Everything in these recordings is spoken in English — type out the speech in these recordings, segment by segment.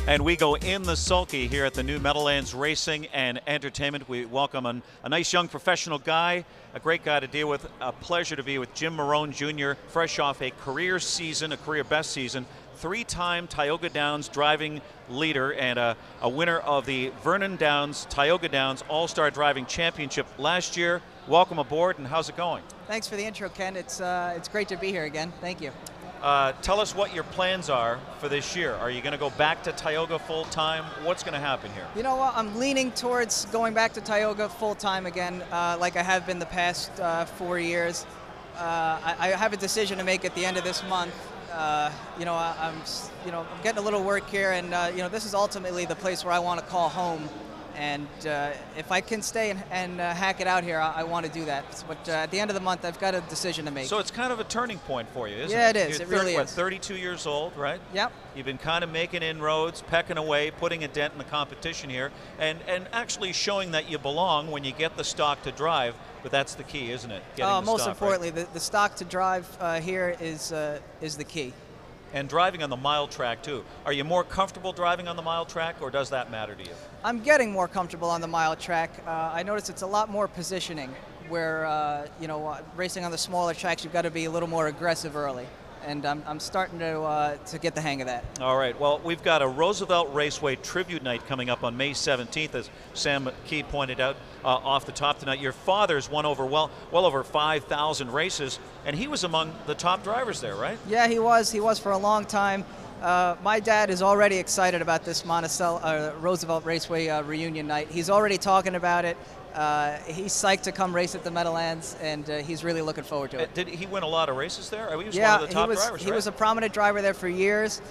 And we go in the Sulky here at the new Meadowlands Racing and Entertainment. We welcome a nice young professional guy, a great guy to deal with. A pleasure to be with Jim Marohn Jr., fresh off a career season, a career best season. Three-time Tioga Downs driving leader and a winner of the Vernon Downs, Tioga Downs All-Star Driving Championship last year. Welcome aboard, and how's it going? Thanks for the intro, Ken. It's great to be here again. Thank you. Tell us what your plans are for this year. Are you going to go back to Tioga full-time? What's going to happen here? You know what? I'm leaning towards going back to Tioga full-time again, like I have been the past 4 years. I have a decision to make at the end of this month. I'm getting a little work here, and this is ultimately the place where I want to call home. And if I can stay and hack it out here, I want to do that. But at the end of the month, I've got a decision to make. So it's kind of a turning point for you, isn't it? Yeah, it is. You're It really is. 32 years old, right? Yep. You've been kind of making inroads, pecking away, putting a dent in the competition here, and actually showing that you belong when you get the stock to drive. But that's the key, isn't it? Most importantly, right? the stock to drive here is the key. And driving on the mile track, too. Are you more comfortable driving on the mile track, or does that matter to you? I'm getting more comfortable on the mile track. I notice it's a lot more positioning, where, racing on the smaller tracks, you've got to be a little more aggressive early. And I'm starting to get the hang of that. All right. Well, we've got a Roosevelt Raceway Tribute Night coming up on May 17th, as Sam Key pointed out off the top tonight. Your father's won over well over 5,000 races, and he was among the top drivers there, right? Yeah, he was. He was for a long time. My dad is already excited about this Roosevelt Raceway reunion night. He's already talking about it. He's psyched to come race at the Meadowlands, and he's really looking forward to it. Did he win a lot of races there? He was yeah, one of the top drivers, right? He was a prominent driver there for years.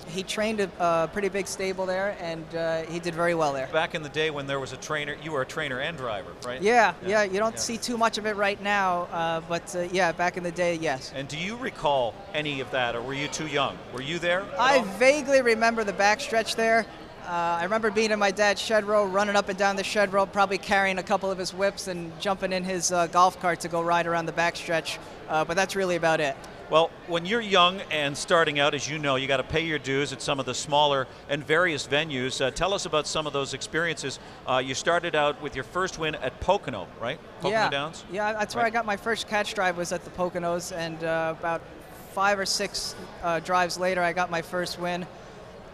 He trained a pretty big stable there, and he did very well there. Back in the day when there was a trainer, you were a trainer and driver, right? Yeah, you don't see too much of it right now, but yeah, back in the day, yes. And do you recall any of that, or were you too young? Were you there at I all? vaguely remember the backstretch there. I remember being in my dad's shed row, running up and down the shed row, probably carrying a couple of his whips and jumping in his golf cart to go ride around the backstretch, but that's really about it. Well, when you're young and starting out, as you know, you got to pay your dues at some of the smaller and various venues. Tell us about some of those experiences. You started out with your first win at Pocono, right? Pocono Downs? Yeah, that's where I got my first catch drive, was at the Poconos, and about 5 or 6 drives later, I got my first win.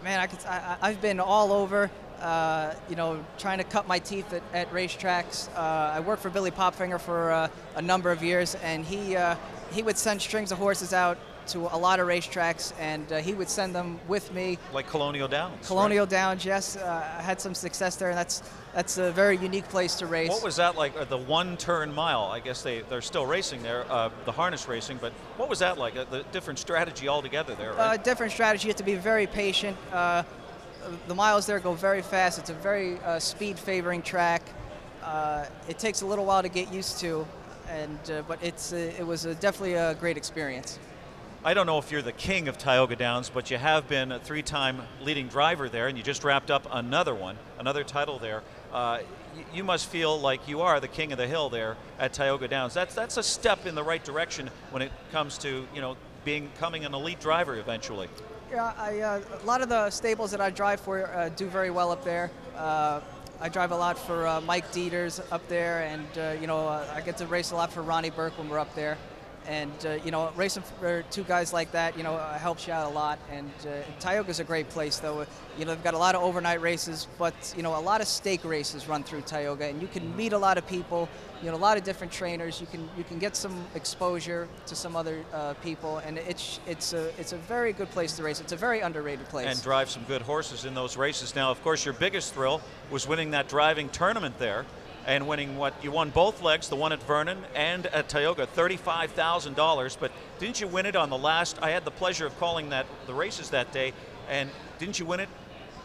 Man, I've been all over, trying to cut my teeth at racetracks. I worked for Billy Popfinger for a number of years, and he would send strings of horses out to a lot of racetracks, and he would send them with me. Like Colonial Downs. Colonial Downs, yes. I had some success there, and that's a very unique place to race. What was that like, the one-turn mile? I guess they're still racing there, the harness racing, but what was that like, the different strategy altogether there, right? Different strategy. You have to be very patient. The miles there go very fast. It's a very speed-favoring track. It takes a little while to get used to, but it was definitely a great experience. I don't know if you're the king of Tioga Downs, but you have been a 3-time leading driver there, and you just wrapped up another title there. You must feel like you are the king of the hill there at Tioga Downs. That's a step in the right direction when it comes to becoming an elite driver eventually. Yeah, a lot of the stables that I drive for do very well up there. I drive a lot for Mike Dieters up there, and I get to race a lot for Ronnie Burke when we're up there. And racing for 2 guys like that, helps you out a lot. And Tioga's a great place, though. They've got a lot of overnight races, but a lot of stake races run through Tioga, and you can meet a lot of people. A lot of different trainers. You can get some exposure to some other people, and it's a very good place to race. It's a very underrated place. And drive some good horses in those races. Now, of course, your biggest thrill was winning that driving tournament there. And winning you won both legs, the one at Vernon and at Tioga, $35,000. But didn't you win it on the last? I had the pleasure of calling the races that day, and didn't you win it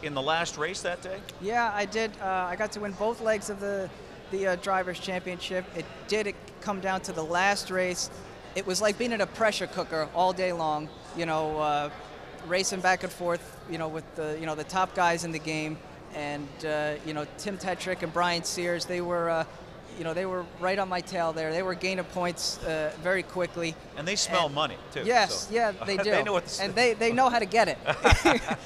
in the last race that day? Yeah, I did. I got to win both legs of the Drivers' Championship. It did come down to the last race. It was like being in a pressure cooker all day long. Racing back and forth. With the top guys in the game. And Tim Tetrick and Brian Sears, they were you know, they were right on my tail there. They were gaining points very quickly. And they smell money, too. Yes, so. yeah, they do. They know what to and they know how to get it.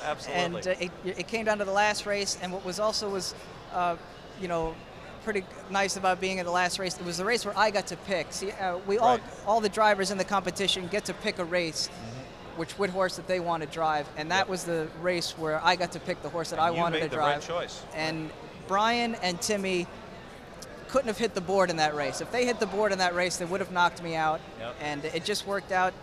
Absolutely. And it came down to the last race, and what was also you know, pretty nice about being in the last race, it was the race where I got to pick. See, all the drivers in the competition get to pick a race, which horse that they want to drive, and that was the race where I got to pick the horse that I wanted to drive. You made the right choice. And Brian and Timmy couldn't have hit the board in that race. If they hit the board in that race, they would have knocked me out. Yep. And it just worked out,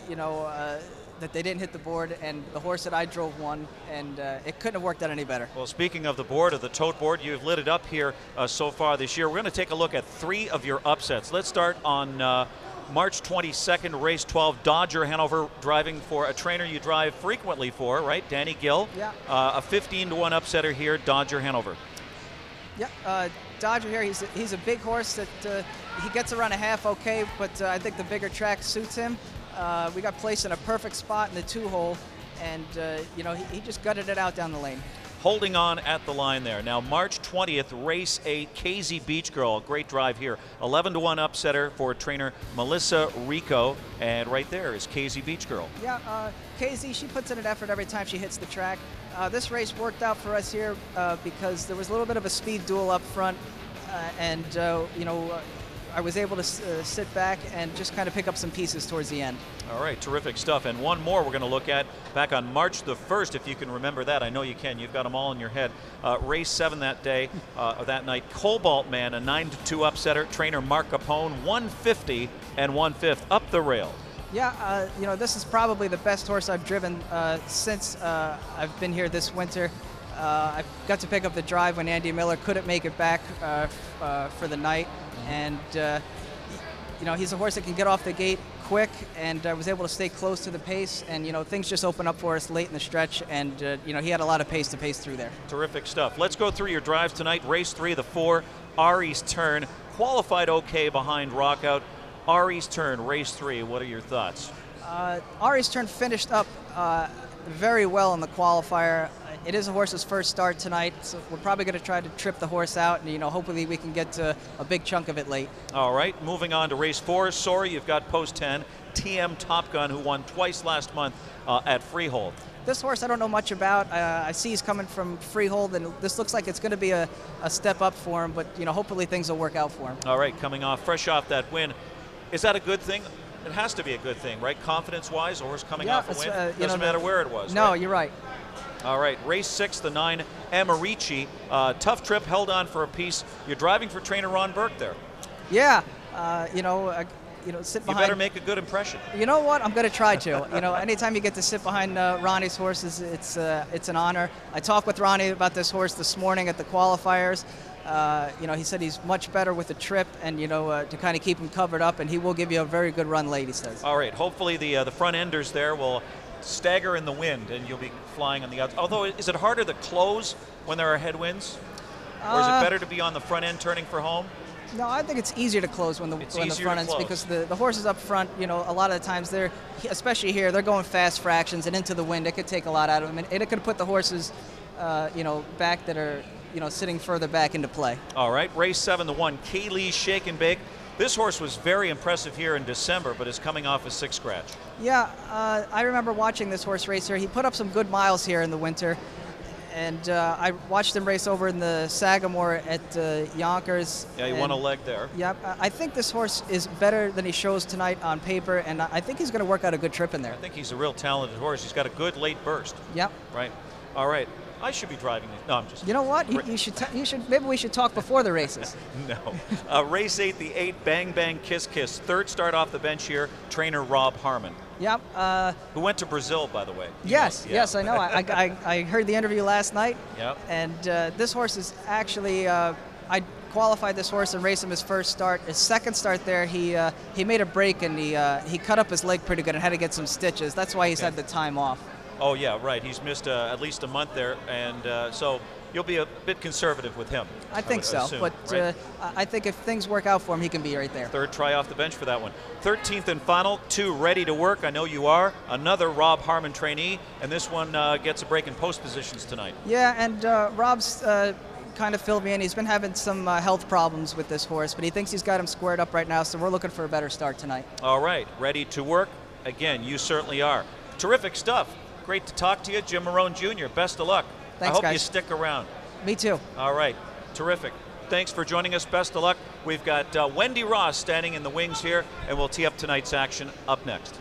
you know, that they didn't hit the board, and the horse that I drove won, and it couldn't have worked out any better. Well, speaking of the board, of the Tote Board, you've lit it up here so far this year. We're going to take a look at 3 of your upsets. Let's start on March 22nd, race 12, Dodger Hanover, driving for a trainer you drive frequently for, right? Danny Gill. Yeah. A 15-1 upsetter here, Dodger Hanover. Yeah, Dodger here, he's a big horse that he gets around a half okay, but I think the bigger track suits him. We got placed in a perfect spot in the 2-hole, and you know, he just gutted it out down the lane. Holding on at the line there. Now, March 20th, race 8, KZ Beach Girl. Great drive here. 11-1 upsetter for trainer Melissa Rico, and right there is KZ Beach Girl. Yeah, KZ, she puts in an effort every time she hits the track. This race worked out for us here because there was a little bit of a speed duel up front, and you know, I was able to sit back and just kind of pick up some pieces towards the end. All right, terrific stuff. And one more we're going to look at back on March the 1st, if you can remember that. I know you can. You've got them all in your head. Race 7 that day, or that night. Cobalt Man, a 9-2 upsetter. Trainer Mark Capone, 150 and 1/5 up the rail. Yeah, you know, this is probably the best horse I've driven since I've been here this winter. I got to pick up the drive when Andy Miller couldn't make it back for the night, and you know, he's a horse that can get off the gate quick, and I was able to stay close to the pace, and you know, things just opened up for us late in the stretch, and you know, he had a lot of pace to pace through there. Terrific stuff. Let's go through your drives tonight. Race 3, the 4, Ari's Turn, qualified okay behind Rockout. Ari's Turn, race 3, what are your thoughts? Ari's Turn finished up very well in the qualifier. It is a horse's first start tonight, so we're probably going to try to trip the horse out, and you know, hopefully we can get to a big chunk of it late. All right, moving on to race 4. Sorry, you've got post 10, TM Top Gun, who won twice last month at Freehold. This horse I don't know much about. I see he's coming from Freehold, and this looks like it's going to be a step up for him, but you know, hopefully things will work out for him. All right, fresh off that win. Is that a good thing? It has to be a good thing, right? Confidence-wise, a horse coming off a win? Doesn't matter where it was. No, right? You're right. All right, race 6, the 9, Amarici. Tough trip, held on for a piece. You're driving for trainer Ron Burke there. Yeah, you know, sit behind. You better make a good impression. You know what? I'm going to try to. You know, anytime you get to sit behind Ronnie's horses, it's an honor. I talked with Ronnie about this horse this morning at the qualifiers. You know, he said he's much better with the trip, and you know, to kind of keep him covered up, and he will give you a very good run late, he says. All right, hopefully the front enders there will stagger in the wind, and you'll be flying on the outside. Although, is it harder to close when there are headwinds, or is it better to be on the front end turning for home? No, I think it's easier to close when the front ends, because the horses up front, you know, a lot of the times they're, especially here, they're going fast fractions, and into the wind it could take a lot out of them, and it could put the horses, you know, back that are, you know, sitting further back into play. All right, race 7, the 1, Kaylee's Shake and Bake. This horse was very impressive here in December, but is coming off a 6 scratch. Yeah, I remember watching this horse race here. He put up some good miles here in the winter, and I watched him race over in the Sagamore at Yonkers. Yeah, he won a leg there. Yeah, I think this horse is better than he shows tonight on paper, and I think he's going to work out a good trip in there. I think he's a real talented horse. He's got a good late burst. Yep. Right. All right. I should be driving this. No, I'm just. You know what? You should. Maybe we should talk before the races. No. Race 8, the 8, Bang Bang Kiss Kiss. 3rd start off the bench here. Trainer Rob Harmon. Yep. Who went to Brazil, by the way. Yes. Yes, I know. I heard the interview last night. Yep. And this horse is actually. I qualified this horse and raced him his first start. His second start there, he made a break, and he cut up his leg pretty good and had to get some stitches. That's why he's had the time off. Oh, yeah, right. He's missed at least a month there, and so you'll be a bit conservative with him. I think so, assume, but right? I think if things work out for him, he can be right there. 3rd try off the bench for that one. 13th and final, 2, Ready to Work. I know you are. Another Rob Harmon trainee, and this one gets a break in post positions tonight. Yeah, and Rob's kind of filled me in. He's been having some health problems with this horse, but he thinks he's got him squared up right now, so we're looking for a better start tonight. All right, ready to work? Again, you certainly are. Terrific stuff. Great to talk to you, Jim Marohn Jr. Best of luck. Thanks, I hope guys. you stick around. Me too. All right, terrific. Thanks for joining us. Best of luck. We've got Wendy Ross standing in the wings here, and we'll tee up tonight's action up next.